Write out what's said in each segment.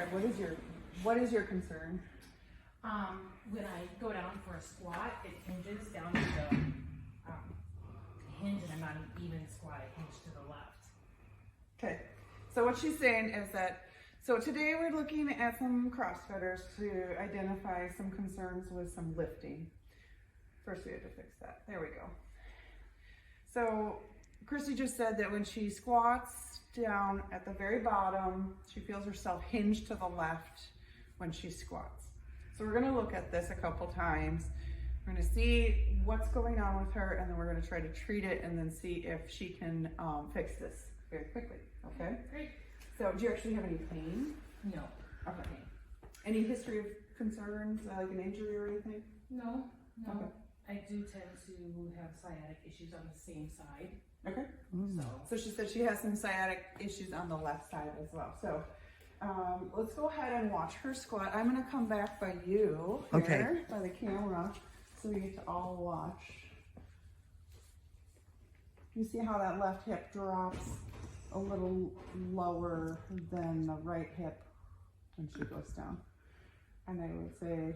describe, what is your concern? When I go down for a squat, it hinges down to the hinge, and I'm not an even squat, I hinge to the left. Okay, so what she's saying is that, so today we're looking at some CrossFitters to identify some concerns with some lifting. First we have to fix that, there we go. So Christy just said that when she squats down at the very bottom, she feels herself hinge to the left when she squats. So we're gonna look at this a couple times. We're gonna see what's going on with her, and then we're gonna try to treat it and then see if she can fix this very quickly, okay? Great. So do you actually have any pain? No. Okay. Any history of concerns, like an injury or anything? No, no. Okay. I do tend to have sciatic issues on the same side. Okay. So she said she has some sciatic issues on the left side as well. So let's go ahead and watch her squat. I'm gonna come back by you here, by the camera, so we get to all watch. You see how that left hip drops a little lower than the right hip when she goes down. And I would say,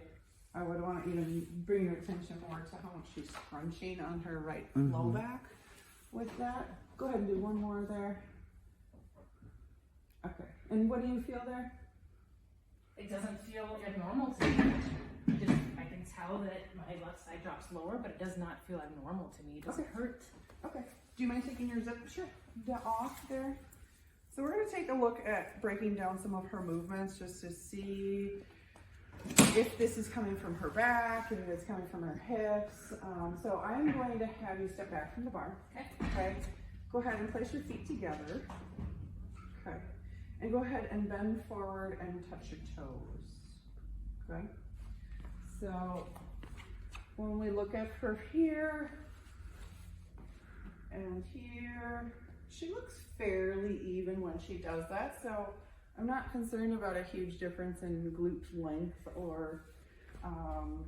I would want to even bring your attention more to how much she's crunching on her right low back with that. Go ahead and do one more there. Okay, and what do you feel there? It doesn't feel abnormal to me. I can tell that my left side drops lower, but it does not feel abnormal to me. It doesn't hurt. Okay, do you mind taking your zip off there? So we're going to take a look at breaking down some of her movements just to see if this is coming from her back, if it's coming from her hips. So I'm going to have you step back from the bar. Okay. Go ahead and place your feet together. Okay. And go ahead and bend forward and touch your toes. Okay. So when we look at her here and here, she looks fairly even when she does that. So I'm not concerned about a huge difference in glute length or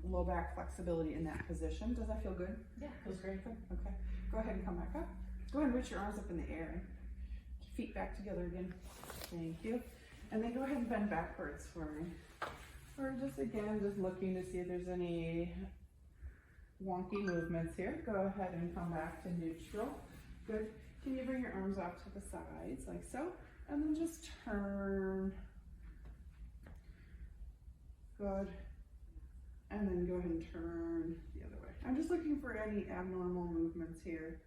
low back flexibility in that position. Does that feel good? Yeah, feels great. Okay. Go ahead and come back up. Go ahead and reach your arms up in the air. Feet back together again. Thank you. And then go ahead and bend backwards for me. Or just again, just looking to see if there's any wonky movements here. Go ahead and come back to neutral. Good. Can you bring your arms off to the sides like so? And then just turn. Good. And then go ahead and turn the other way. I'm just looking for any abnormal movements here.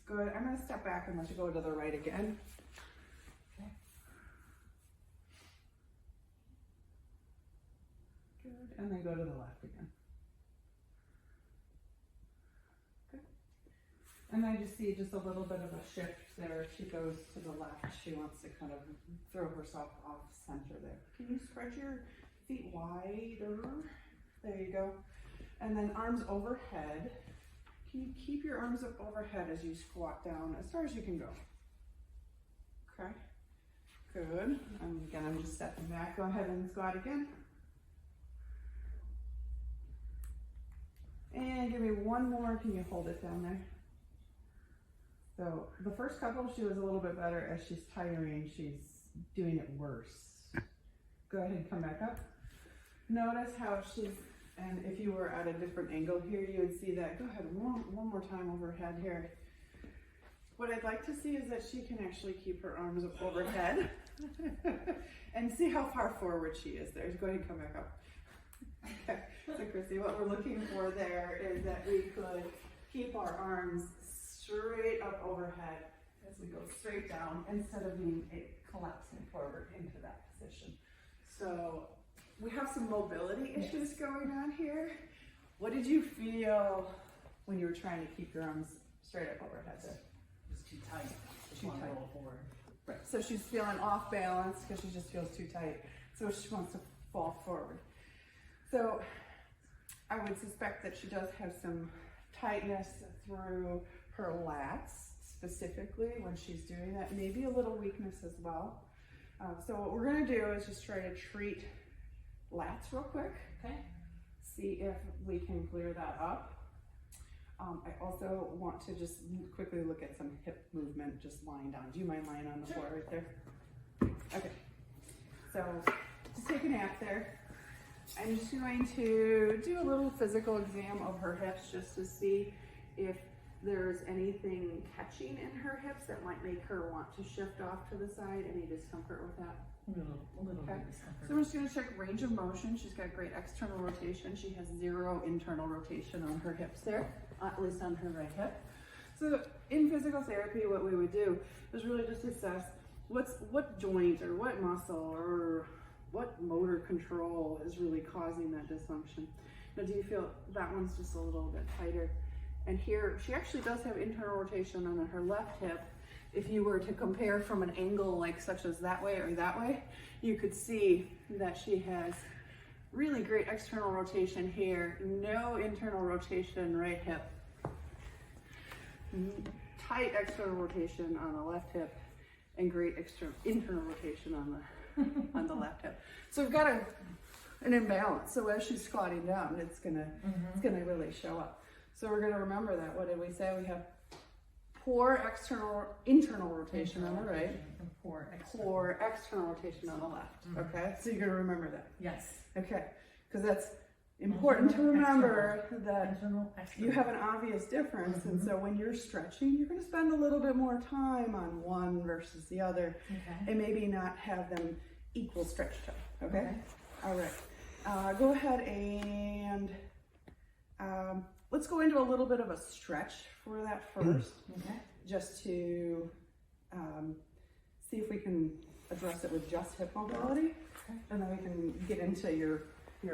Good. I'm going to step back and let you go to the right again. Okay. Good. And then go to the left again. And I just see just a little bit of a shift there. She goes to the left. She wants to kind of throw herself off center there. Can you spread your feet wider? There you go. And then arms overhead. Can you keep your arms up overhead as you squat down as far as you can go? Okay. Good. And again, I'm just stepping back. Go ahead and squat again. And give me one more. Can you hold it down there? So the first couple, she was a little bit better. As she's tiring, she's doing it worse. Go ahead and come back up. Notice how she's, and if you were at a different angle here, you would see that. Go ahead, one more time overhead here. What I'd like to see is that she can actually keep her arms up overhead and see how far forward she is there. Go ahead and come back up. Okay, so Chrissy, what we're looking for there is that we could keep our arms straight up overhead as we go straight down instead of being collapsing forward into that position. So we have some mobility issues going on here. What did you feel when you were trying to keep your arms straight up overhead there? It was too tight. Too tight. Roll forward. Right. So she's feeling off balance because she just feels too tight. So she wants to fall forward. So I would suspect that she does have some tightness through her lats specifically when she's doing that, maybe a little weakness as well. So what we're going to do is just try to treat lats real quick. Okay. See if we can clear that up. I also want to just quickly look at some hip movement, just lying down. Do you mind lying on the floor right there? Okay. So just take a nap there. I'm just going to do a little physical exam of her hips just to see if there's anything catching in her hips that might make her want to shift off to the side. Any discomfort with that? A little Okay. bit discomfort. So I'm just going to check range of motion. She's got great external rotation. She has 0 internal rotation on her hips there, at least on her right hip. So in physical therapy, what we would do is really just assess what joint or what muscle or what motor control is really causing that dysfunction. Now, do you feel that one's just a little bit tighter? And here, she actually does have internal rotation on her left hip. If you were to compare from an angle like such as that way or that way, you could see that she has really great external rotation here, no internal rotation right hip. Tight external rotation on the left hip and great internal rotation on the on the left hip. So we've got an imbalance. So as she's squatting down, it's gonna really show up. So we're gonna remember that. What did we say? We have poor internal rotation on the right, and poor external rotation on the left. Okay, so you're gonna remember that. Yes. Okay, because that's important to remember that External. you have an obvious difference, and so when you're stretching, you're going to spend a little bit more time on one versus the other, Okay. and maybe not have them equal stretch time. Okay. All right. Go ahead and let's go into a little bit of a stretch for that first, Okay. just to see if we can address it with just hip mobility, and then we can get into your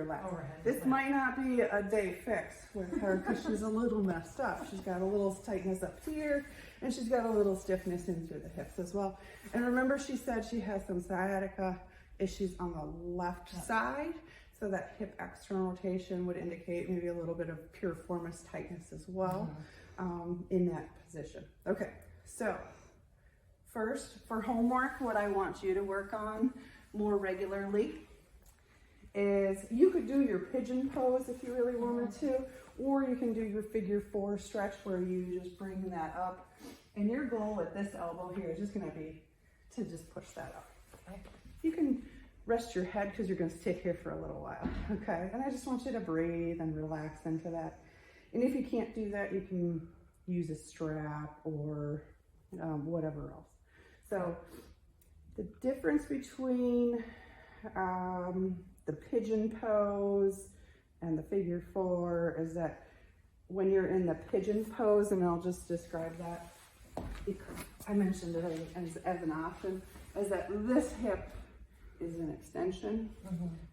left. Overhead. This might not be a day fix with her because she's a little messed up. She's got a little tightness up here, and she's got a little stiffness in through the hips as well. And remember, she said she has some sciatica issues on the left side, so that hip external rotation would indicate maybe a little bit of piriformis tightness as well in that position. Okay, so first, for homework, what I want you to work on more regularly is you could do your pigeon pose if you really wanted to, or you can do your figure 4 stretch where you just bring that up. And your goal with this elbow here is just going to be to just push that up. Okay. You can rest your head because you're going to stay here for a little while. Okay. And I just want you to breathe and relax into that. And if you can't do that, you can use a strap or whatever else. So the difference between the pigeon pose and the figure 4 is that when you're in the pigeon pose, and I'll just describe that because I mentioned it as an option, is that this hip is an extension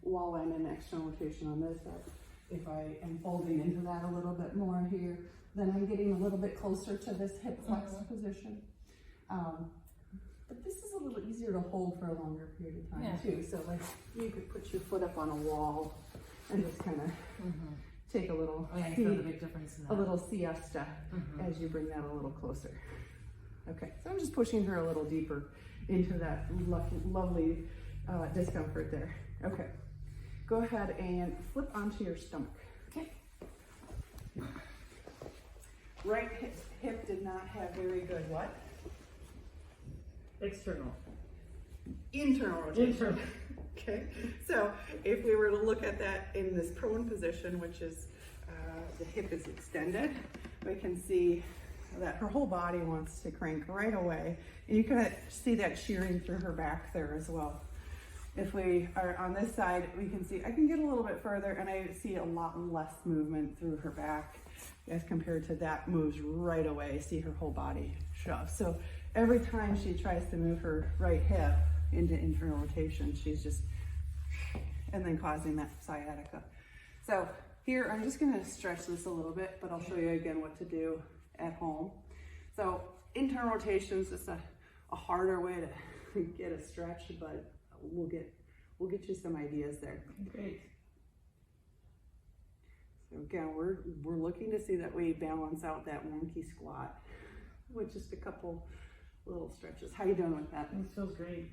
while I'm in external rotation on this hip. If I am folding into that a little bit more here, then I'm getting a little bit closer to this hip flex position. But this is a little easier to hold for a longer period of time too. So like you could put your foot up on a wall and just kind of take a little, you feel the big difference in that. a little siesta as you bring that a little closer. Okay, so I'm just pushing her a little deeper into that lovely discomfort there. Okay, go ahead and flip onto your stomach. Okay. Right hip did not have very good what? External. Internal rotation. Okay, so if we were to look at that in this prone position, which is the hip is extended, we can see that her whole body wants to crank right away. And you can see that shearing through her back there as well. If we are on this side, we can see, I can get a little bit further and I see a lot less movement through her back as compared to that moves right away. See her whole body shove. So every time she tries to move her right hip into internal rotation, she's just, and then causing that sciatica. So here, I'm just gonna stretch this a little bit, but I'll show you again what to do at home. So internal rotation is just a harder way to get a stretch, but we'll get you some ideas there. Great. So again, we're looking to see that we balance out that wonky squat with just a couple little stretches. How you doing with that? This feels great.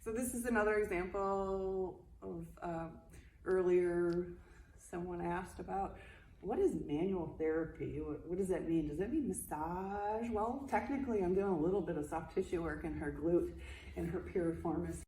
So this is another example of earlier someone asked about what is manual therapy? What does that mean? Does that mean massage? Well, technically I'm doing a little bit of soft tissue work in her glute and her piriformis